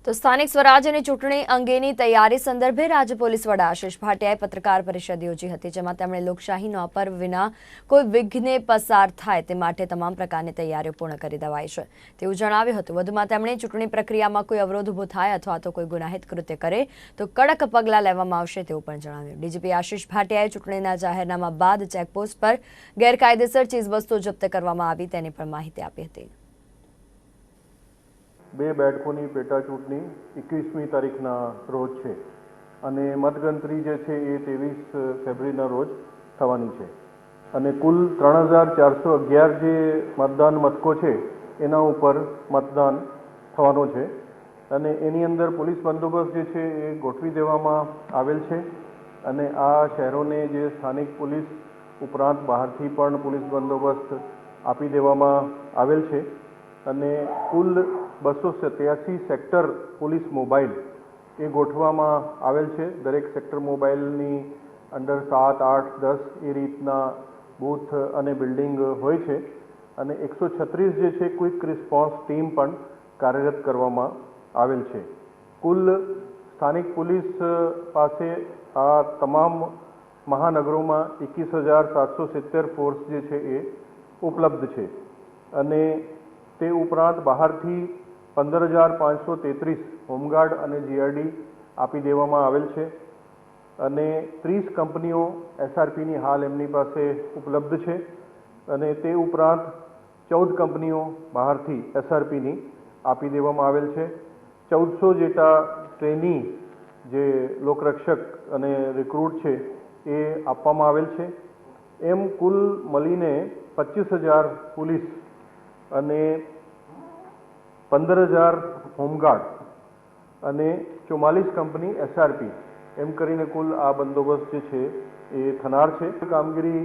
તો સ્થાનિક સ્વરાજ્યની ચૂંટણી અંગેની તૈયારી સંદર્ભે રાજ્ય પોલીસ વડા આશિષ ભાટિયાએ પત્રકાર પરિષદ યોજી હતી, જેમાં તેમણે લોકશાહીનો પર્વ વિના કોઈ વિઘ્ને પસાર થાય તે માટે તમામ પ્રકારની તૈયારીઓ પૂર્ણ કરી દેવાઈ છે તેવું જણાવ્યું હતું। વધુમાં તેમણે ચૂંટણી પ્રક્રિયામાં કોઈ અવરોધ ઊભો થાય અથવા તો કોઈ ગુનાહિત કૃત્ય કરે તો કડક પગલાં લેવામાં આવશે તેવું પણ જણાવ્યું। ડીજીપી આશિષ ભાટિયાએ ચૂંટણીના જાહેરનામા બાદ ચેકપોસ્ટ પર ગેરકાયદેસર ચીજવસ્તુઓ જપ્ત કરવામાં આવી તેની પણ માહિતી આપી હતી। બે બેઠકોની પેટા ચૂંટણી 21મી તારીખના રોજ છે અને મતગણતરી જે છે એ 23 ફેબ્રુઆરીના રોજ થવાની છે અને કુલ 3411 જે મતદાન મથકો છે એના ઉપર મતદાન થવાનો છે અને એની અંદર પોલીસ બંદોબસ્ત જે છે એ ગોઠવી દેવામાં આવેલ છે અને આ શહેરોને જે સ્થાનિક પોલીસ ઉપરાંત બહારથી પણ પોલીસ બંદોબસ્ત આપી દેવામાં આવેલ છે અને કુલ 287 સેક્ટર પોલીસ મોબાઈલ એ ગોઠવવામાં આવેલ છે। દરેક સેક્ટર મોબાઈલની અંદર 7, 8, 10 એ રીતના બૂથ અને બિલ્ડિંગ હોય છે અને 136 જે છે ક્વિક રિસ્પોન્સ ટીમ પણ કાર્યરત કરવામાં આવેલ છે। કુલ સ્થાનિક પોલીસ પાસે આ તમામ મહાનગરોમાં 21,770 ફોર્સ જે છે એ ઉપલબ્ધ છે અને તે ઉપરાંત બહારથી 15,533 હોમગાર્ડ અને જીઆરડી આપી દેવામાં આવેલ છે અને 30 કંપનીઓ એસઆરપીની હાલ એમની પાસે ઉપલબ્ધ છે અને તે ઉપરાંત 14 કંપનીઓ બહારથી એસઆરપીની આપી દેવામાં આવેલ છે। 1400 જેટલા ટ્રેની જે લોકરક્ષક અને રિક્રુટ છે એ આપવામાં આવેલ છે। એમ કુલ મળીને 25,000 પોલીસ અને 15,000 હોમગાર્ડ અને 44 કંપની એસઆરપી એમ કરીને કુલ આ બંદોબસ્ત જે છે એ થનાર છે। કામગીરી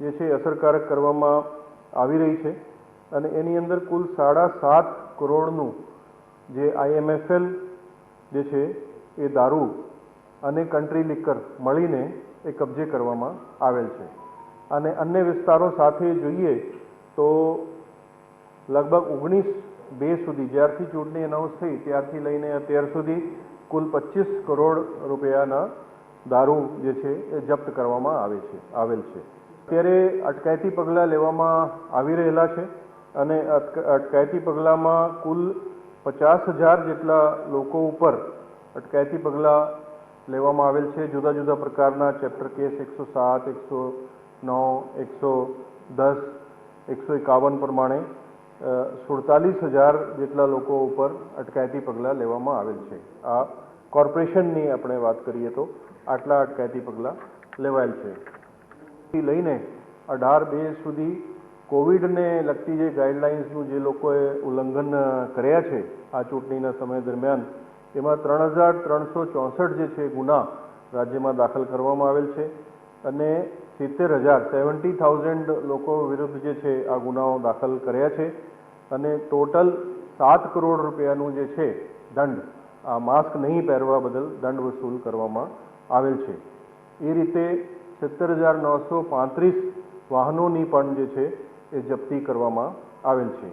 જે છે અસરકારક કરવામાં આવી રહી છે અને એની અંદર કુલ 7.5 કરોડનું જે આઈએમએફએલ જે છે એ દારૂ અને કન્ટ્રી લિકર મળીને એ કબજે કરવામાં આવેલ છે અને અન્ય વિસ્તારો સાથે જોઈએ તો લગભગ 19/2 સુધી જ્યારથી ચૂંટણી એનાઉન્સ થઈ ત્યારથી લઈને અત્યાર સુધી કુલ 25 કરોડ રૂપિયાના દારૂ જે છે એ જપ્ત કરવામાં આવેલ છે। અત્યારે અટકાયતી પગલાં લેવામાં આવી રહેલા છે અને અટકાયતી પગલાંમાં કુલ 50,000 જેટલા લોકો ઉપર અટકાયતી પગલાં લેવામાં આવેલ છે। જુદા જુદા પ્રકારના ચેપ્ટર કેસ 107, 109, 110, 151 પ્રમાણે 47,000 જેટલા લોકો ઉપર અટકાયતી પગલાં લેવામાં આવેલ છે। આ કોર્પોરેશનની આપણે વાત કરીએ તો આટલા અટકાયતી પગલાં લેવાયેલ છે। લઈને 18/2 સુધી કોવિડને લગતી જે ગાઈડલાઇન્સનું જે લોકોએ ઉલ્લંઘન કર્યા છે આ ચૂંટણીના સમય દરમિયાન એમાં 3,364 જે છે ગુના રાજ્યમાં દાખલ કરવામાં આવેલ છે અને 70,000 લોકો વિરુદ્ધ જે છે આ ગુનાઓ દાખલ કર્યા છે અને ટોટલ 7 કરોડ રૂપિયાનું જે છે દંડ આ માસ્ક નહીં પહેરવા બદલ દંડ વસૂલ કરવામાં આવેલ છે। એ રીતે 70,935 વાહનોની પણ જે છે એ જપ્તી કરવામાં આવેલ છે।